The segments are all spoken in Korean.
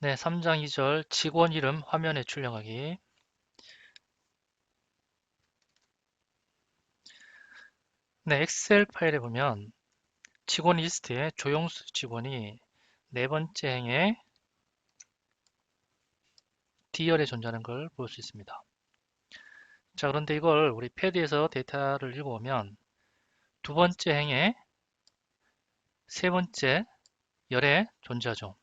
네, 3장 2절 직원 이름 화면에 출력하기. 네, 엑셀 파일에 보면 직원 리스트에 조용수 직원이 네 번째 행에 D열에 존재하는 걸 볼 수 있습니다. 자, 그런데 이걸 우리 패드에서 데이터를 읽어보면 두 번째 행에 세 번째 열에 존재하죠.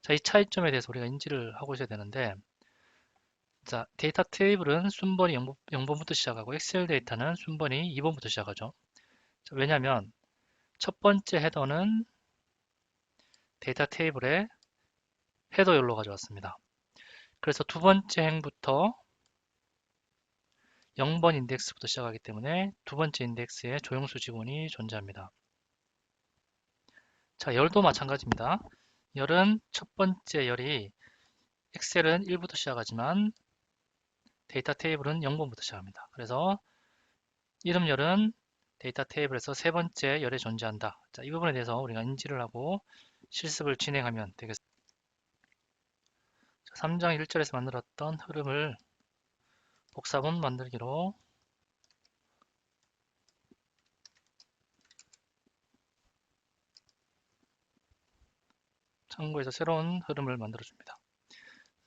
자, 이 차이점에 대해서 우리가 인지를 하고 있어야 되는데, 자, 데이터 테이블은 순번이 0번부터 시작하고 엑셀 데이터는 순번이 2번부터 시작하죠. 자, 왜냐하면 첫 번째 헤더는 데이터 테이블에 헤더열로 가져왔습니다. 그래서 두 번째 행부터 0번 인덱스부터 시작하기 때문에 두 번째 인덱스에 조용수 직원이 존재합니다. 자, 열도 마찬가지입니다. 열은 첫 번째 열이 엑셀은 1부터 시작하지만 데이터 테이블은 0번부터 시작합니다. 그래서 이름 열은 데이터 테이블에서 세 번째 열에 존재한다. 자, 이 부분에 대해서 우리가 인지를 하고 실습을 진행하면 되겠습니다. 3장 1절에서 만들었던 흐름을 복사본 만들기로 참고해서 새로운 흐름을 만들어 줍니다.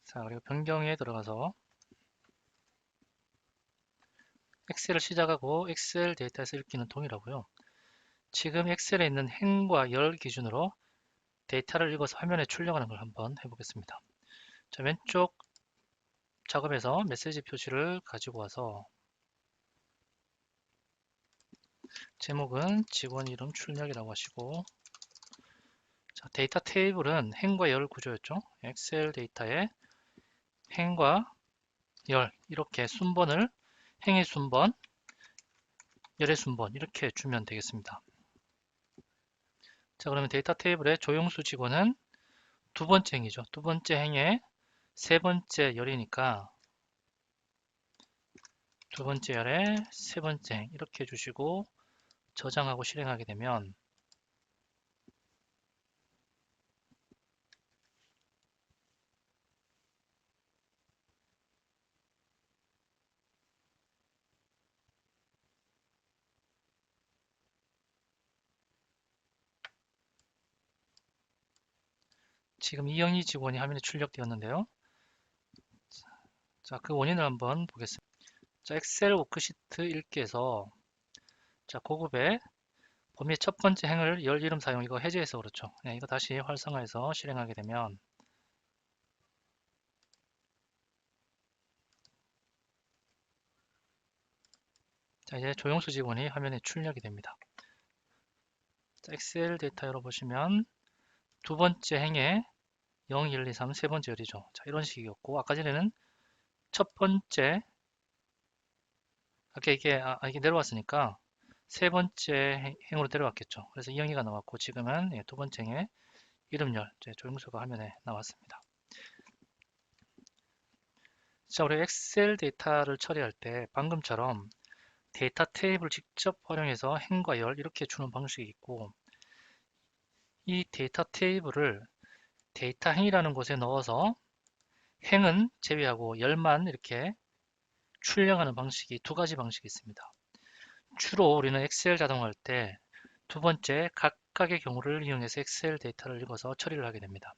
자, 그리고 변경에 들어가서 엑셀을 시작하고 엑셀 데이터에서 읽기는 동일하고요. 지금 엑셀에 있는 행과 열 기준으로 데이터를 읽어서 화면에 출력하는 걸 한번 해보겠습니다. 자, 왼쪽 작업에서 메시지 표시를 가지고 와서 제목은 직원 이름 출력이라고 하시고, 자, 데이터 테이블은 행과 열 구조였죠. 엑셀 데이터에 행과 열 이렇게 순번을 행의 순번, 열의 순번 이렇게 주면 되겠습니다. 자, 그러면 데이터 테이블의 조용수 직원은 두 번째 행이죠. 두 번째 행에 세 번째 열이니까 두 번째 열에 세 번째 행 이렇게 주시고 저장하고 실행하게 되면 지금 이영희 직원이 화면에 출력되었는데요. 자, 그 원인을 한번 보겠습니다. 자, 엑셀 워크시트 읽기에서 자, 고급의 범위의 첫 번째 행을 열 이름 사용 이거 해제해서 그렇죠. 네, 이거 다시 활성화해서 실행하게 되면 자, 이제 조용수 직원이 화면에 출력이 됩니다. 자, 엑셀 데이터 열어보시면 두 번째 행에 0, 1, 2, 3 세 번째 열이죠. 자, 이런 식이었고 아까 전에는 첫 번째 아까 이게 내려왔으니까 세 번째 행으로 내려왔겠죠. 그래서 2영이가 나왔고 지금은 두 번째 행에 이름열 조용수가 화면에 나왔습니다. 자, 우리 엑셀 데이터를 처리할 때 방금처럼 데이터 테이블을 직접 활용해서 행과 열 이렇게 주는 방식이 있고 이 데이터 테이블을 데이터 행이라는 곳에 넣어서 행은 제외하고 열만 이렇게 출력하는 방식이 두 가지 방식이 있습니다. 주로 우리는 엑셀 자동화할 때 두 번째 각각의 경우를 이용해서 엑셀 데이터를 읽어서 처리를 하게 됩니다.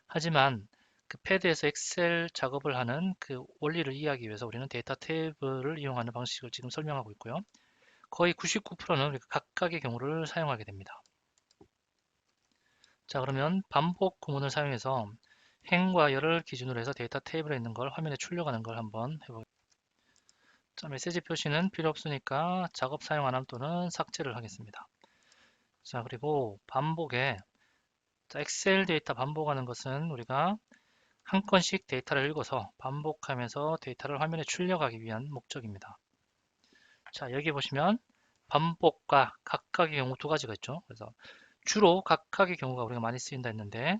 하지만 그 패드에서 엑셀 작업을 하는 그 원리를 이해하기 위해서 우리는 데이터 테이블을 이용하는 방식을 지금 설명하고 있고요. 거의 99%는 각각의 경우를 사용하게 됩니다. 자, 그러면 반복 구문을 사용해서 행과 열을 기준으로 해서 데이터 테이블에 있는 걸 화면에 출력하는 걸 한번 해보겠습니다. 자, 메시지 표시는 필요 없으니까 작업 사용 안함 또는 삭제를 하겠습니다. 자, 그리고 반복에 자, 엑셀 데이터 반복하는 것은 우리가 한 건씩 데이터를 읽어서 반복하면서 데이터를 화면에 출력하기 위한 목적입니다. 자, 여기 보시면 반복과 각각의 경우 두 가지가 있죠. 그래서 주로 각각의 경우가 우리가 많이 쓰인다 했는데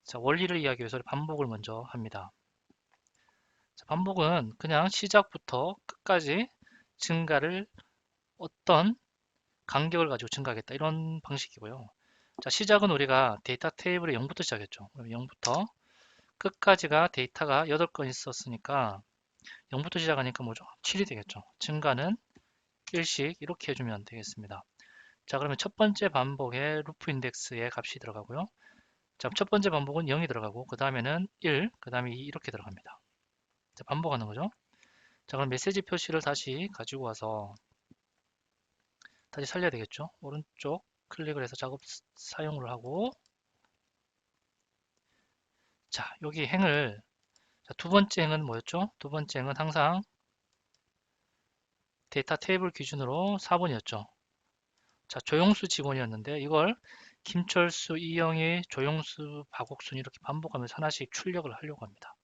자, 원리를 이해하기 위해서 반복을 먼저 합니다. 자, 반복은 그냥 시작부터 끝까지 증가를 어떤 간격을 가지고 증가하겠다 이런 방식이고요. 자, 시작은 우리가 데이터 테이블에 0부터 시작했죠. 그럼 0부터 끝까지가 데이터가 8건 있었으니까 0부터 시작하니까 뭐죠? 7이 되겠죠. 증가는 1씩 이렇게 해주면 되겠습니다. 자, 그러면 첫 번째 반복에 루프 인덱스의 값이 들어가고요. 자, 첫 번째 반복은 0이 들어가고 그 다음에는 1, 그 다음에 2 이렇게 들어갑니다. 자, 반복하는 거죠. 자, 그럼 메시지 표시를 다시 가지고 와서 다시 살려야 되겠죠. 오른쪽 클릭을 해서 작업 사용을 하고, 자, 여기 행을, 자, 두 번째 행은 뭐였죠? 두 번째 행은 항상 데이터 테이블 기준으로 4번이었죠. 자, 조용수 직원이었는데 이걸 김철수, 이영희, 조용수, 박옥순 이렇게 반복하면서 하나씩 출력을 하려고 합니다.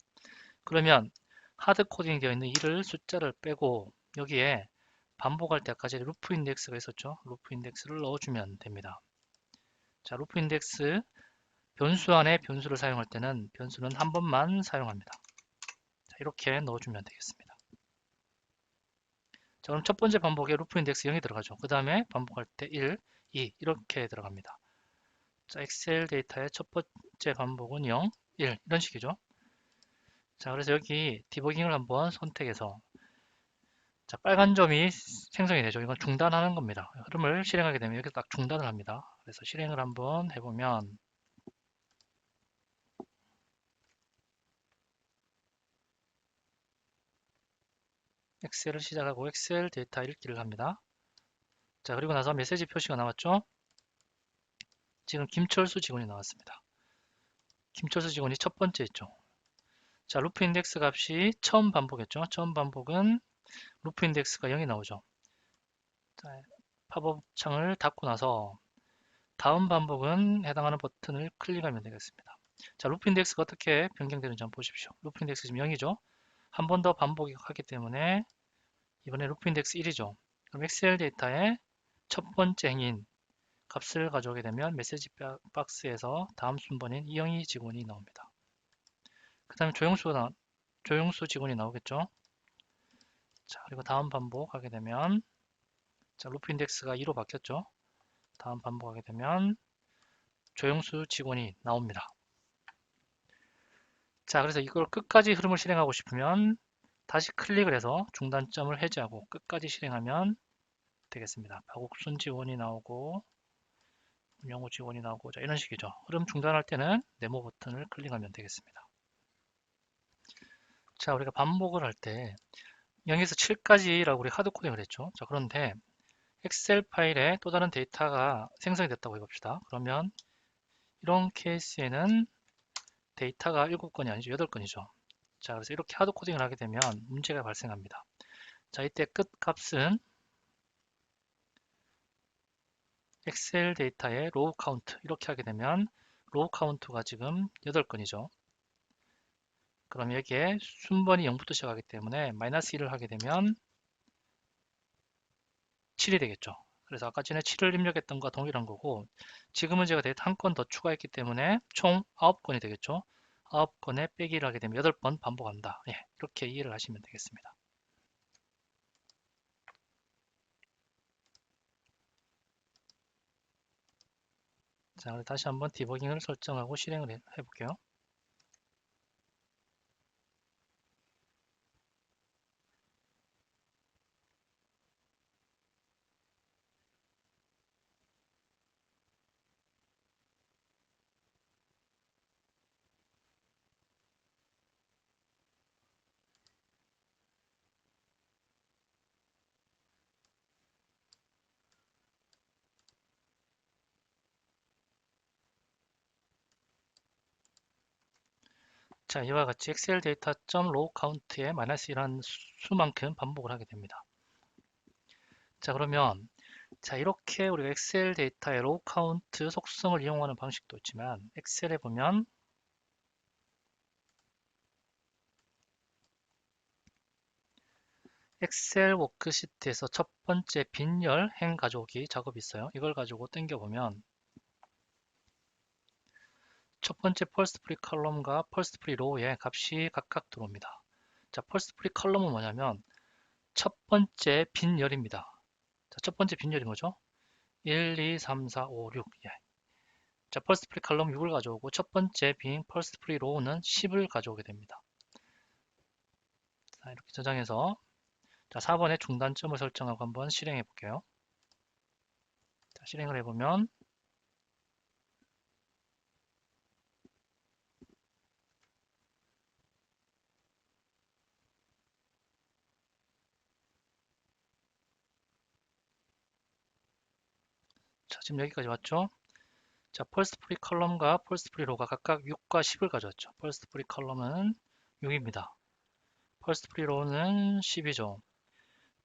그러면 하드 코딩 되어 있는 이를 숫자를 빼고 여기에 반복할 때까지 루프 인덱스가 있었죠. 루프 인덱스를 넣어주면 됩니다. 자, 루프 인덱스 변수 안에 변수를 사용할 때는 변수는 한 번만 사용합니다. 자, 이렇게 넣어주면 되겠습니다. 자, 그럼 첫 번째 반복에 루프 인덱스 0이 들어가죠. 그 다음에 반복할 때 1, 2 이렇게 들어갑니다. 자, 엑셀 데이터의 첫 번째 반복은 0, 1 이런 식이죠. 자, 그래서 여기 디버깅을 한번 선택해서 자, 빨간 점이 생성이 되죠. 이건 중단하는 겁니다. 흐름을 실행하게 되면 여기서 딱 중단을 합니다. 그래서 실행을 한번 해보면 엑셀을 시작하고 엑셀 데이터 읽기를 합니다. 자, 그리고 나서 메시지 표시가 나왔죠. 지금 김철수 직원이 나왔습니다. 김철수 직원이 첫 번째 있죠. 자, 루프 인덱스 값이 처음 반복했죠. 처음 반복은 루프 인덱스가 0이 나오죠. 자, 팝업 창을 닫고 나서 다음 반복은 해당하는 버튼을 클릭하면 되겠습니다. 자, 루프 인덱스가 어떻게 변경되는지 한번 보십시오. 루프 인덱스 지금 0이죠. 한 번 더 반복하기 때문에 이번에 루프 인덱스 1이죠. 그럼 엑셀 데이터의 첫 번째 행인 값을 가져오게 되면 메시지 박스에서 다음 순번인 이영희 직원이 나옵니다. 그 다음에 조용수 직원이 나오겠죠. 자, 그리고 다음 반복하게 되면 자, 루프 인덱스가 2로 바뀌었죠. 다음 반복하게 되면 조용수 직원이 나옵니다. 자, 그래서 이걸 끝까지 흐름을 실행하고 싶으면 다시 클릭을 해서 중단점을 해제하고 끝까지 실행하면 되겠습니다. 박옥순 지원이 나오고 문영호 지원이 나오고 자, 이런 식이죠. 흐름 중단할 때는 네모 버튼을 클릭하면 되겠습니다. 자, 우리가 반복을 할 때 0에서 7까지라고 우리 하드 코딩을 했죠. 자, 그런데 엑셀 파일에 또 다른 데이터가 생성이 됐다고 해봅시다. 그러면 이런 케이스에는 데이터가 7건이 아니죠. 8건이죠. 자, 그래서 이렇게 하드 코딩을 하게 되면 문제가 발생합니다. 자, 이때 끝 값은 엑셀 데이터의 로우 카운트 이렇게 하게 되면 로우 카운트가 지금 8건이죠. 그럼 여기에 순번이 0부터 시작하기 때문에 마이너스 1을 하게 되면 7이 되겠죠. 그래서 아까 전에 7을 입력했던 것과 동일한 거고 지금은 제가 데이터 한 건 더 추가했기 때문에 총 9건이 되겠죠. 9건에 빼기를 하게 되면 8번 반복한다. 예, 이렇게 이해를 하시면 되겠습니다. 자, 다시 한번 디버깅을 설정하고 실행을 해볼게요. 자, 이와 같이 엑셀 데이터.로우 카운트에 마이너스 1한 수만큼 반복을 하게 됩니다. 자, 그러면 자, 이렇게 우리가 엑셀 데이터의 로우 카운트 속성을 이용하는 방식도 있지만 엑셀에 보면 엑셀 워크시트에서 첫 번째 빈열 행 가져오기 작업이 있어요. 이걸 가지고 당겨보면 첫 번째 펄스 프리 컬럼과 펄스 프리 로우의 값이 각각 들어옵니다. 자, 펄스 프리 컬럼은 뭐냐면 첫 번째 빈열입니다. 자, 첫 번째 빈열이 뭐죠? 1, 2, 3, 4, 5, 6. 예. 자, 펄스 프리 컬럼 6을 가져오고 첫 번째 빈 펄스 프리 로우는 10을 가져오게 됩니다. 자, 이렇게 저장해서 자, 4번에 중단점을 설정하고 한번 실행해 볼게요. 자, 실행을 해보면 자, 지금 여기까지 왔죠? 자, 펄스 프리 컬럼과 펄스 프리 로우가 각각 6과 10을 가져왔죠. 펄스 프리 컬럼은 6입니다. 펄스 프리 로우는 10이죠.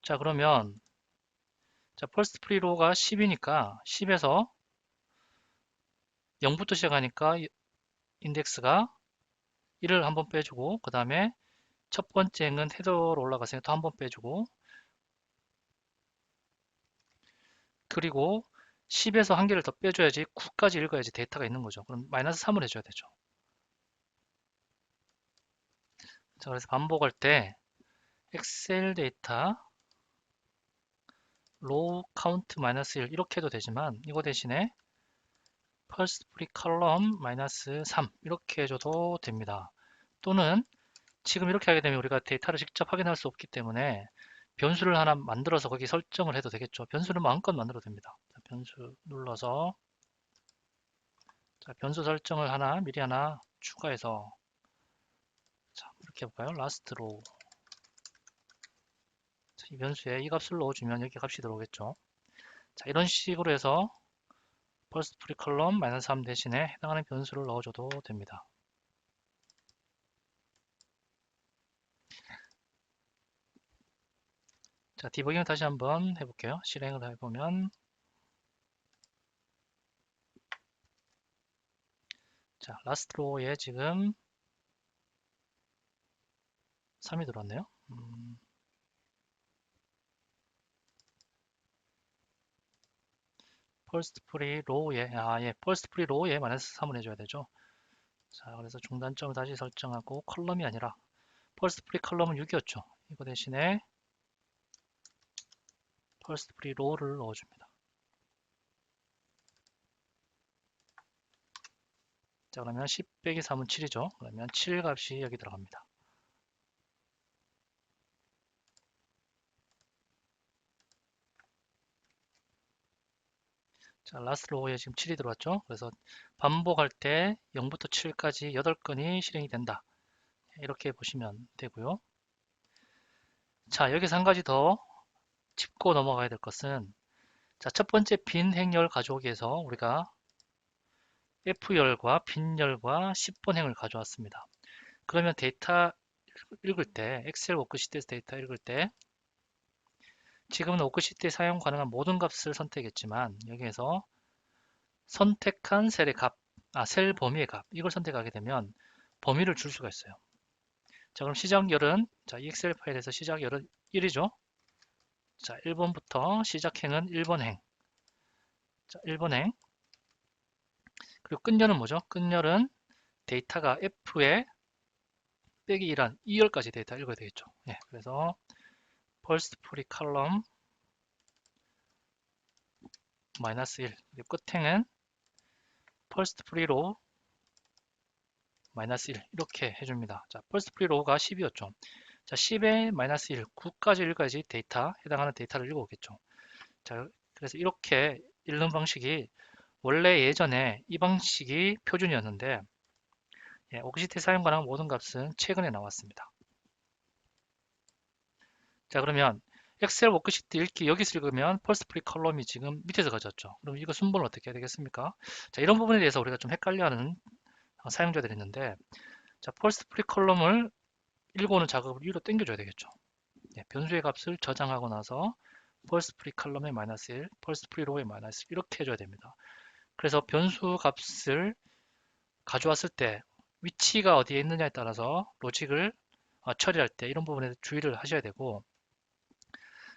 자, 그러면 자, 펄스 프리 로우가 10이니까 10에서 0부터 시작하니까 인덱스가 1을 한번 빼주고 그 다음에 첫 번째 행은 헤더로 올라갔으니까 또 한 번 빼주고 그리고 10에서 한 개를 더 빼줘야지 9까지 읽어야지 데이터가 있는 거죠. 그럼 마이너스 3을 해줘야 되죠. 자, 그래서 반복할 때 엑셀 데이터 로우 카운트 마이너스 1 이렇게 해도 되지만 이거 대신에 펄스 프리 컬럼 마이너스 3 이렇게 해줘도 됩니다. 또는 지금 이렇게 하게 되면 우리가 데이터를 직접 확인할 수 없기 때문에 변수를 하나 만들어서 거기 설정을 해도 되겠죠. 변수를 마음껏 만들어도 됩니다. 자, 변수 눌러서 자, 변수 설정을 하나 미리 하나 추가해서 자, 이렇게 해볼까요? last row 자, 이 변수에 이 값을 넣어주면 여기 값이 들어오겠죠. 자, 이런 식으로 해서 first free column 마이너스 3 대신에 해당하는 변수를 넣어줘도 됩니다. 자, 디버깅을 다시 한번 해볼게요. 실행을 해보면 자, last row에 지금 3이 들어왔네요. first free row에 first free row에 마이너스 3을 해줘야 되죠. 자, 그래서 중단점을 다시 설정하고 컬럼이 아니라 first free 컬럼은 6이었죠. 이거 대신에 first free row를 넣어줍니다. 자, 그러면 10 빼기 3은 7이죠. 그러면 7 값이 여기 들어갑니다. 자, 라스트 로우에 지금 7이 들어왔죠. 그래서 반복할 때 0부터 7까지 8건이 실행이 된다. 이렇게 보시면 되고요. 자, 여기서 한 가지 더 짚고 넘어가야 될 것은 자, 첫 번째 빈 행열 가져오기에서 우리가 F열과 빈열과 10번 행을 가져왔습니다. 그러면 데이터 읽을 때 엑셀 워크시트에서 데이터 읽을 때 지금은 워크시트에 사용 가능한 모든 값을 선택했지만 여기에서 선택한 셀의 값, 셀 범위의 값 이걸 선택하게 되면 범위를 줄 수가 있어요. 자, 그럼 시작열은 자, 이 엑셀 파일에서 시작열은 1이죠. 자, 1번부터 시작행은 1번 행. 자, 1번 행. 그리고 끝열은 뭐죠? 끝열은 데이터가 F에 빼기 1한 2열까지 데이터 읽어야 되겠죠. 예, 그래서 first free column 마이너스 1 그리고 끝행은 first free row 마이너스 1 이렇게 해줍니다. 자, first free row가 10이었죠. 자, 10에 마이너스 1, 9까지 읽어야지 데이터, 해당하는 데이터를 읽어오겠죠. 자, 그래서 이렇게 읽는 방식이 원래 예전에 이 방식이 표준이었는데 예, 오크시트에 사용 가능한 모든 값은 최근에 나왔습니다. 자, 그러면 엑셀 워크시트 읽기 여기서 읽으면 펄스 프리 컬럼이 지금 밑에서 가졌죠. 그럼 이거 순번을 어떻게 해야 되겠습니까? 자, 이런 부분에 대해서 우리가 좀 헷갈려하는 사용자들이 있는데 자, 펄스 프리 컬럼을 읽어오는 작업을 위로 당겨줘야 되겠죠. 예, 변수의 값을 저장하고 나서 펄스 프리 컬럼의 마이너스 1, 펄스 프리 로우의 마이너스 1 이렇게 해줘야 됩니다. 그래서 변수 값을 가져왔을 때 위치가 어디에 있느냐에 따라서 로직을 처리할 때 이런 부분에 주의를 하셔야 되고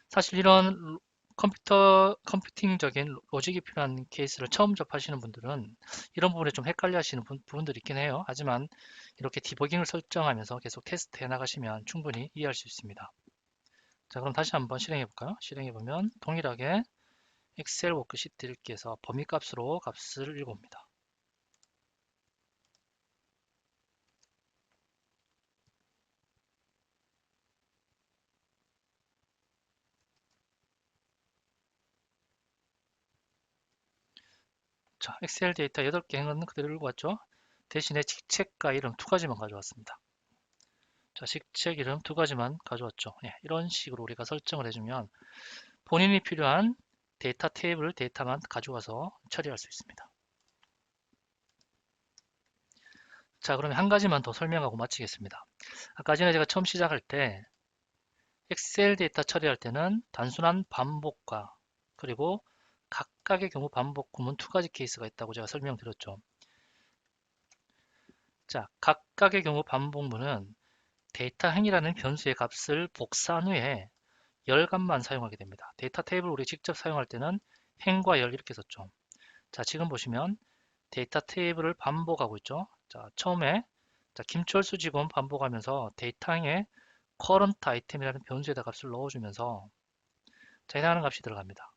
사실 이런 컴퓨팅적인 로직이 필요한 케이스를 처음 접하시는 분들은 이런 부분에 좀 헷갈려 하시는 부분들이 있긴 해요. 하지만 이렇게 디버깅을 설정하면서 계속 테스트 해 나가시면 충분히 이해할 수 있습니다. 자, 그럼 다시 한번 실행해 볼까요? 실행해 보면 동일하게 엑셀 워크시트 읽기에서 범위 값으로 값을 읽어옵니다. 자, 엑셀 데이터 8개 행은 그대로 읽고 왔죠. 대신에 직책과 이름 2가지만 가져왔습니다. 자, 직책 이름 2가지만 가져왔죠. 예, 이런 식으로 우리가 설정을 해주면 본인이 필요한 데이터 테이블 데이터만 가져와서 처리할 수 있습니다. 자, 그러면 한 가지만 더 설명하고 마치겠습니다. 아까 전에 제가 처음 시작할 때 엑셀 데이터 처리할 때는 단순한 반복과 그리고 각각의 경우 반복 구문 2가지 케이스가 있다고 제가 설명드렸죠. 자, 각각의 경우 반복문은 데이터 행이라는 변수의 값을 복사한 후에 열값만 사용하게 됩니다. 데이터 테이블 우리 직접 사용할 때는 행과 열 이렇게 썼죠. 자, 지금 보시면 데이터 테이블을 반복하고 있죠. 자, 처음에 김철수 직원 반복하면서 데이터 행에 current item이라는 변수에다 값을 넣어주면서 해당하는 값이 들어갑니다.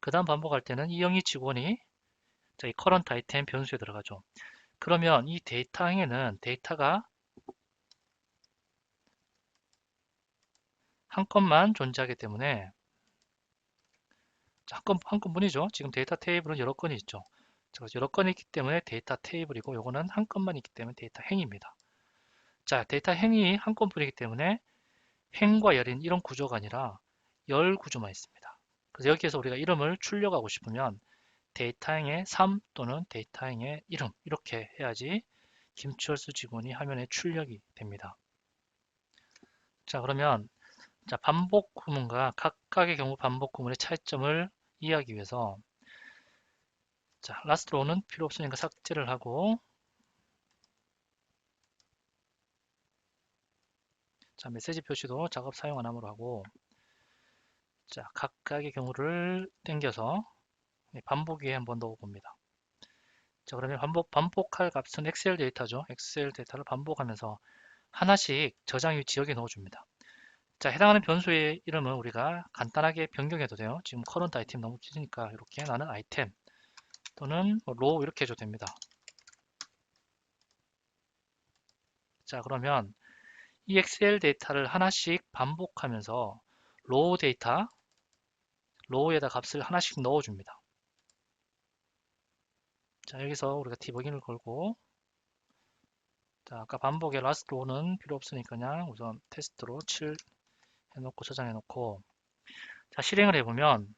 그 다음 반복할 때는 이영희 직원이 이 current item 변수에 들어가죠. 그러면 이 데이터 행에는 데이터가 한 건만 존재하기 때문에 한 건뿐이죠. 지금 데이터 테이블은 여러 건이 있죠. 그래서 여러 건이 있기 때문에 데이터 테이블이고 요거는 한 건만 있기 때문에 데이터 행입니다. 자, 데이터 행이 한 건뿐이기 때문에 행과 열인 이런 구조가 아니라 열 구조만 있습니다. 그래서 여기에서 우리가 이름을 출력하고 싶으면 데이터 행의 3 또는 데이터 행의 이름 이렇게 해야지 김철수 직원이 화면에 출력이 됩니다. 자, 그러면 반복 구문과 각각의 경우 반복 구문의 차이점을 이해하기 위해서 last row는 필요 없으니까 삭제를 하고 메시지 표시도 작업 사용 안 함으로 하고 각각의 경우를 땡겨서 반복 위에 한번 넣어 봅니다. 자, 그러면 반복할 값은 엑셀 데이터죠. 엑셀 데이터를 반복하면서 하나씩 저장 위치 여기 넣어줍니다. 자, 해당하는 변수의 이름은 우리가 간단하게 변경해도 돼요. 지금 current item 너무 길으니까 이렇게 나는 아이템 또는 row 이렇게 해줘도 됩니다. 자, 그러면 이 엑셀 데이터를 하나씩 반복하면서 row 데이터, row에다 값을 하나씩 넣어줍니다. 자, 여기서 우리가 디버깅을 걸고 아까 반복의 last row는 필요 없으니까 그냥 우선 테스트로 7 해놓고 저장해놓고 실행을 해보면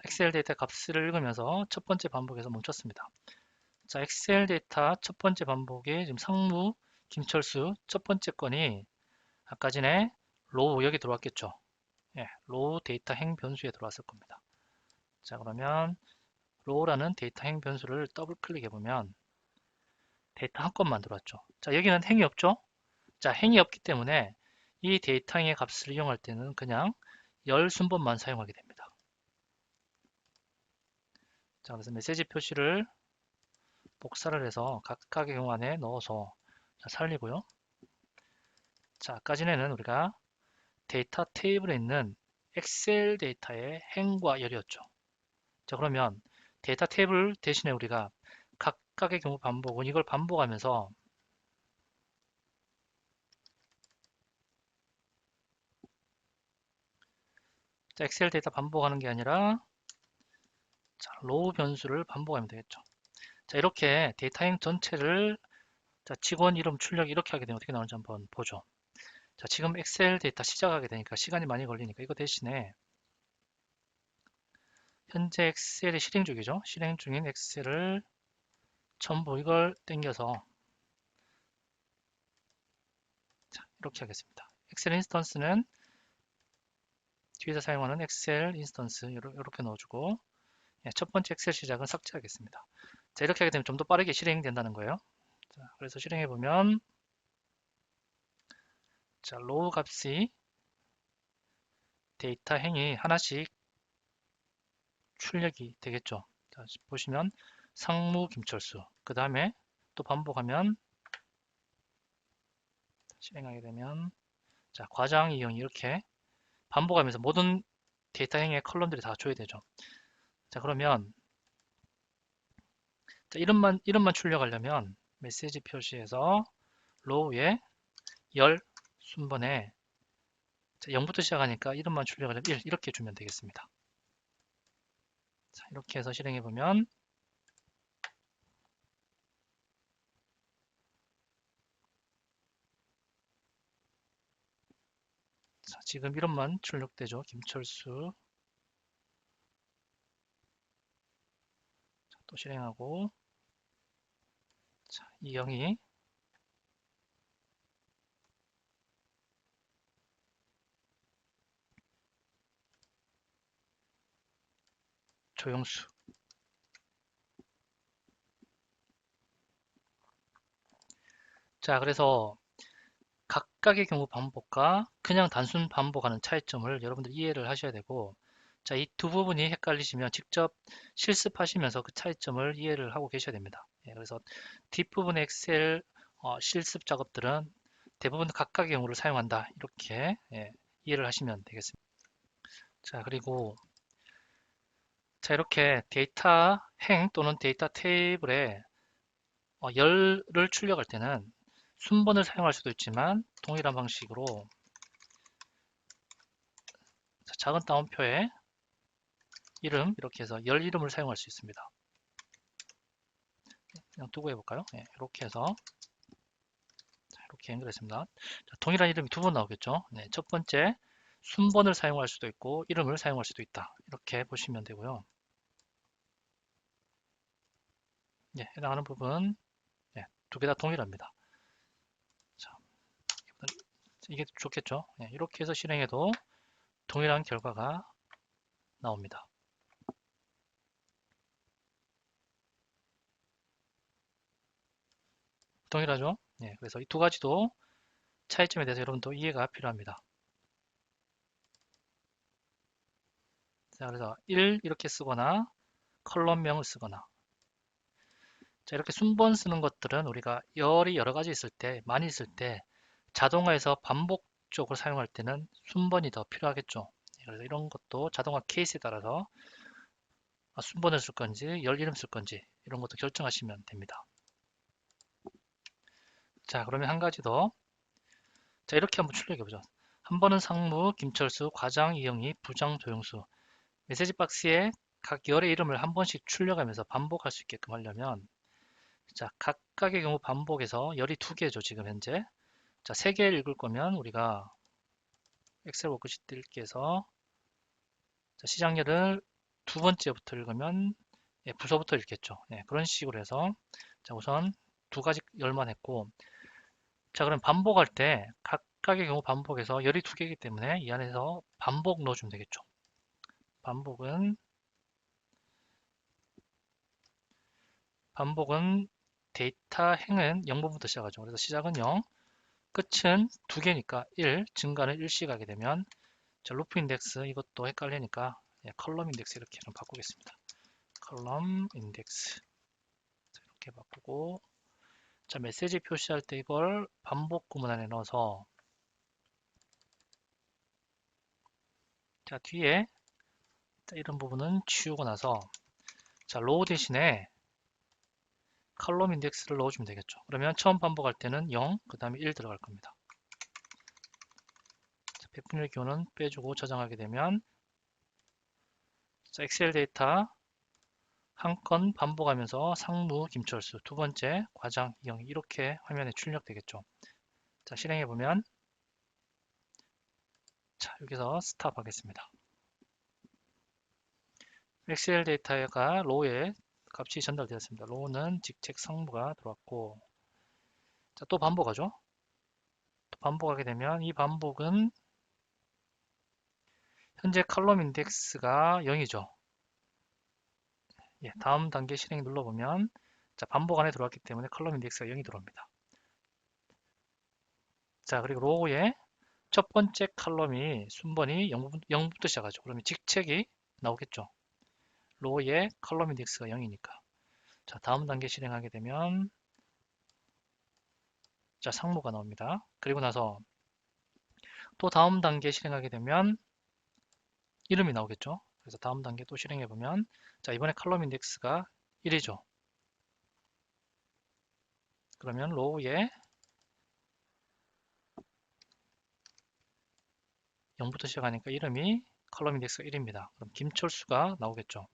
엑셀 데이터 값을 읽으면서 첫 번째 반복에서 멈췄습니다. 자, 엑셀 데이터 첫 번째 반복이 지금 상무 김철수 첫 번째 건이 아까 전에 로우 여기 들어왔겠죠. 예, 로우 데이터 행 변수에 들어왔을 겁니다. 자, 그러면 로우라는 데이터 행 변수를 더블 클릭해 보면 데이터 한 건만 들어왔죠. 자, 여기는 행이 없죠. 자, 행이 없기 때문에 이 데이터 행의 값을 이용할 때는 그냥 열 순번만 사용하게 됩니다. 자, 그래서 메시지 표시를 복사를 해서 각각의 경우 안에 넣어서 살리고요. 자, 아까 전에는 우리가 데이터 테이블에 있는 엑셀 데이터의 행과 열이었죠. 자, 그러면 데이터 테이블 대신에 우리가 각각의 경우 반복은 이걸 반복하면서 엑셀 데이터 반복하는 게 아니라 로우 변수를 반복하면 되겠죠. 자, 이렇게 데이터 행 전체를 직원 이름 출력 이렇게 하게 되면 어떻게 나오는지 한번 보죠. 자, 지금 엑셀 데이터 시작하게 되니까 시간이 많이 걸리니까 이거 대신에 현재 엑셀이 실행 중이죠. 실행 중인 엑셀을 전부 이걸 땡겨서 이렇게 하겠습니다. 엑셀 인스턴스는 뒤에서 사용하는 엑셀 인스턴스 이렇게 넣어주고 첫 번째 엑셀 시작은 삭제하겠습니다. 자, 이렇게 하게 되면 좀 더 빠르게 실행된다는 거예요. 자, 그래서 실행해 보면 로우 값이 데이터 행이 하나씩 출력이 되겠죠. 자, 보시면 상무 김철수 그 다음에 또 반복하면 실행하게 되면 과장 이영 이렇게 반복하면서 모든 데이터 행의 컬럼들이 다 줘야 되죠. 자, 그러면 이름만 출력하려면 메시지 표시에서 로우에 열 순번에 자, 0부터 시작하니까 이름만 출력하면 1 이렇게 주면 되겠습니다. 자, 이렇게 해서 실행해 보면 자, 지금 이름만 출력되죠. 김철수. 자, 또 실행하고 자, 이영희, 조영수. 자, 그래서 각각의 경우 반복과 그냥 단순 반복하는 차이점을 여러분들 이해를 하셔야 되고, 자, 이 두 부분이 헷갈리시면 직접 실습하시면서 그 차이점을 이해를 하고 계셔야 됩니다. 예, 그래서 뒷부분의 엑셀 실습 작업들은 대부분 각각의 경우를 사용한다. 이렇게 이해를 하시면 되겠습니다. 자, 그리고 자, 이렇게 데이터 행 또는 데이터 테이블에 열을 출력할 때는 순번을 사용할 수도 있지만 동일한 방식으로 작은 따옴표에 이름 이렇게 해서 열 이름을 사용할 수 있습니다. 그냥 두고 해볼까요? 네, 이렇게 해서 이렇게 연결했습니다. 자, 동일한 이름이 두 번 나오겠죠? 네, 첫 번째 순번을 사용할 수도 있고 이름을 사용할 수도 있다. 이렇게 보시면 되고요. 네, 해당하는 부분 네, 두 개 다 동일합니다. 자, 이게 좋겠죠? 네, 이렇게 해서 실행해도 동일한 결과가 나옵니다. 동일하죠? 네, 그래서 이 두 가지도 차이점에 대해서 여러분도 이해가 필요합니다. 자, 그래서 1 이렇게 쓰거나 컬럼명을 쓰거나 자, 이렇게 순번 쓰는 것들은 우리가 열이 여러 가지 있을 때, 많이 있을 때 자동화해서 반복적으로 사용할 때는 순번이 더 필요하겠죠. 그래서 이런 것도 자동화 케이스에 따라서 순번을 쓸 건지 열 이름 쓸 건지 이런 것도 결정하시면 됩니다. 자, 그러면 한 가지 더. 자, 이렇게 한번 출력해 보죠. 한 번은 상무, 김철수, 과장, 이영희, 부장, 조영수. 메시지 박스에 각 열의 이름을 한 번씩 출력하면서 반복할 수 있게끔 하려면 자, 각각의 경우 반복해서 열이 두 개죠, 지금 현재. 자, 세 개를 읽을 거면 우리가 엑셀 워크시트 읽기에서 시작열을 두 번째부터 읽으면 부서부터 읽겠죠. 그런 식으로 해서 자, 우선 두 가지 열만 했고 자, 그럼 반복할 때 각각의 경우 반복해서 열이 두 개이기 때문에 이 안에서 반복 넣어주면 되겠죠. 반복은 데이터 행은 0번부터 시작하죠. 그래서 시작은 0, 끝은 두 개니까 1, 증가는 1씩 하게 되면 자, 루프 인덱스 이것도 헷갈리니까 컬럼 인덱스 이렇게 좀 바꾸겠습니다. 컬럼 인덱스 이렇게 바꾸고 자, 메시지 표시할 때 이걸 반복 구문 안에 넣어서 자, 뒤에 자, 이런 부분은 치우고 나서 자, 로우 대신에 컬럼 인덱스를 넣어주면 되겠죠. 그러면 처음 반복할 때는 0, 그 다음에 1 들어갈 겁니다. 자, 백분율 기호는 빼주고 저장하게 되면 자, 엑셀 데이터 한 건 반복하면서 상무, 김철수, 두 번째 과장, 이영희 이렇게 화면에 출력되겠죠. 자, 실행해 보면 자, 여기서 스탑 하겠습니다. 엑셀 데이터가 로우에 값이 전달되었습니다. 로우는 직책 상무가 들어왔고 자, 또 반복하죠. 또 반복하게 되면 이 반복은 현재 컬럼 인덱스가 0이죠. 다음 단계 실행 눌러보면 자, 반복 안에 들어왔기 때문에 컬럼 인덱스가 0이 들어옵니다. 자, 그리고 로우에 첫 번째 컬럼이 순번이 0부터 시작하죠. 그러면 직책이 나오겠죠. 로우에 컬럼 인덱스가 0이니까. 자, 다음 단계 실행하게 되면 자, 상무가 나옵니다. 그리고 나서 또 다음 단계 실행하게 되면 이름이 나오겠죠. 그래서 다음 단계 또 실행해 보면 자, 이번에 컬럼 인덱스가 1이죠. 그러면 로우에 0부터 시작하니까 이름이 컬럼 인덱스가 1입니다. 그럼 김철수가 나오겠죠.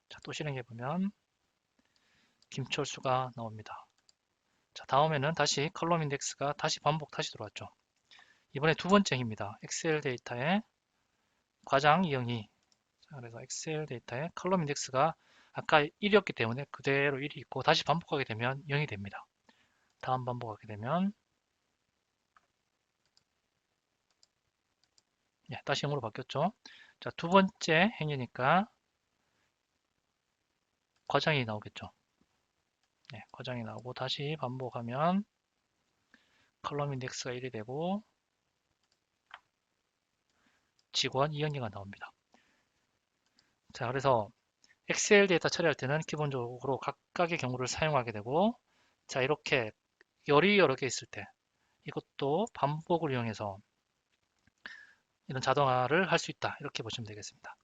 자, 또 실행해 보면 김철수가 나옵니다. 자, 다음에는 다시 컬럼 인덱스가 다시 들어왔죠. 이번에 두 번째 행입니다. 엑셀 데이터에 과장 이영희. 자, 그래서 엑셀 데이터에 컬럼 인덱스가 아까 1이었기 때문에 그대로 1이 있고 다시 반복하게 되면 0이 됩니다. 다음 반복하게 되면 다시 0으로 바뀌었죠. 자, 두 번째 행위니까 과장이 나오겠죠. 과장이 나오고 다시 반복하면 컬럼 인덱스가 1이 되고 직원 이영희가 나옵니다. 자, 그래서 엑셀 데이터 처리할 때는 기본적으로 각각의 경우를 사용하게 되고, 자, 이렇게 열이 여러 개 있을 때 이것도 반복을 이용해서 이런 자동화를 할 수 있다. 이렇게 보시면 되겠습니다.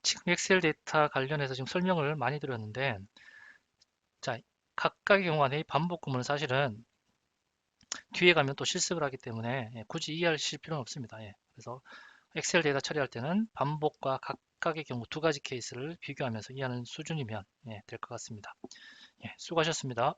지금 엑셀 데이터 관련해서 지금 설명을 많이 드렸는데, 자, 각각의 경우 안에 반복 구문은 사실은 뒤에 가면 또 실습을 하기 때문에 굳이 이해하실 필요는 없습니다. 그래서 엑셀 데이터 처리할 때는 반복과 각각의 경우 두 가지 케이스를 비교하면서 이해하는 수준이면 될 것 같습니다. 수고하셨습니다.